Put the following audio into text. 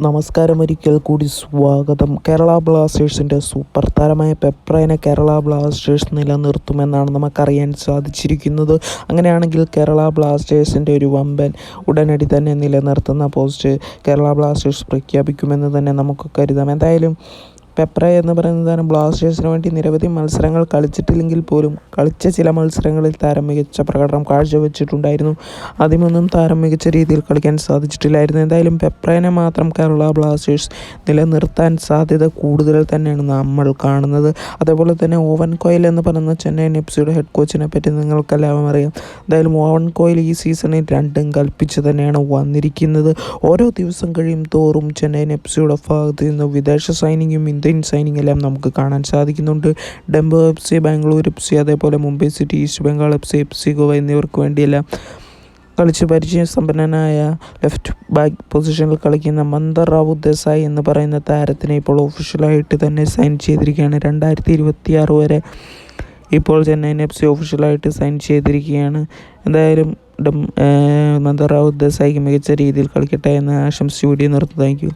നമസ്കാരം, ഒരിക്കൽ കൂടി സ്വാഗതം. കേരള ബ്ലാസ്റ്റേഴ്സിൻ്റെ സൂപ്പർ താരമായ പെപ്രയെ കേരള ബ്ലാസ്റ്റേഴ്സ് നിലനിർത്തുമെന്നാണ് നമുക്കറിയാൻ സാധിച്ചിരിക്കുന്നത്. അങ്ങനെയാണെങ്കിൽ കേരള ബ്ലാസ്റ്റേഴ്സിൻ്റെ ഒരു വമ്പൻ ഉടനടി തന്നെ നിലനിർത്തുന്ന പോസ്റ്റ് കേരള ബ്ലാസ്റ്റേഴ്സ് പ്രഖ്യാപിക്കുമെന്ന് തന്നെ നമുക്ക് കരുതാം. എന്തായാലും പെപ്ര എന്ന് പറയുന്ന താരം ബ്ലാസ്റ്റേഴ്സിന് വേണ്ടി നിരവധി മത്സരങ്ങൾ കളിച്ചിട്ടില്ലെങ്കിൽ പോലും കളിച്ച ചില മത്സരങ്ങളിൽ താരം മികച്ച പ്രകടനം കാഴ്ചവെച്ചിട്ടുണ്ടായിരുന്നു. ആദ്യമൊന്നും താരം മികച്ച രീതിയിൽ കളിക്കാൻ സാധിച്ചിട്ടില്ലായിരുന്നു. എന്തായാലും പെപ്രയെ മാത്രം കേരള ബ്ലാസ്റ്റേഴ്സ് നിലനിർത്താൻ സാധ്യത കൂടുതൽ തന്നെയാണ് നമ്മൾ കാണുന്നത്. അതേപോലെ തന്നെ ഓവൻ കോയിൽ എന്ന് പറയുന്ന ചെന്നൈയിൻ എഫ്.സിയുടെ ഹെഡ് കോച്ചിനെ പറ്റി നിങ്ങൾക്കെല്ലാം അറിയാം. എന്തായാലും ഓവൻ കോയിൽ ഈ സീസണിൽ രണ്ടും കൽപ്പിച്ച് തന്നെയാണ് വന്നിരിക്കുന്നത്. ഓരോ ദിവസം കഴിയും തോറും ചെന്നൈയിൻ എഫ്.സിയുടെ ഭാഗത്ത് നിന്ന് വിദേശ സൈനിങ്ങും ഇന്ത്യൻ സൈനിങ് എല്ലാം നമുക്ക് കാണാൻ സാധിക്കുന്നുണ്ട്. ഡെംബോ എഫ്.സി, ബാംഗ്ലൂർ എഫ്.സി, അതേപോലെ Mumbai city, east Bengal FC Goa എന്നിവർക്ക് വേണ്ടിയെല്ലാം കളിച്ച് പരിചയസമ്പന്നനായ ലെഫ്റ്റ് ബാക്ക് പൊസിഷനിൽ കളിക്കുന്ന മന്ദർ റാവു ദേശായി എന്ന് പറയുന്ന താരത്തിനെ ഇപ്പോൾ ഒഫീഷ്യലായിട്ട് തന്നെ സൈൻ ചെയ്തിരിക്കുകയാണ്. 2026 വരെ ഇപ്പോൾ ചെന്നൈയിൻ എഫ്.സി ഒഫീഷ്യലായിട്ട് സൈൻ ചെയ്തിരിക്കുകയാണ്. എന്തായാലും മന്ദർ റാവു ദേശായിക്ക് മികച്ച രീതിയിൽ കളിക്കട്ടെ എന്ന് ആശംസിച്ച് വീഡിയോ നിർത്തുന്നു. Thank you.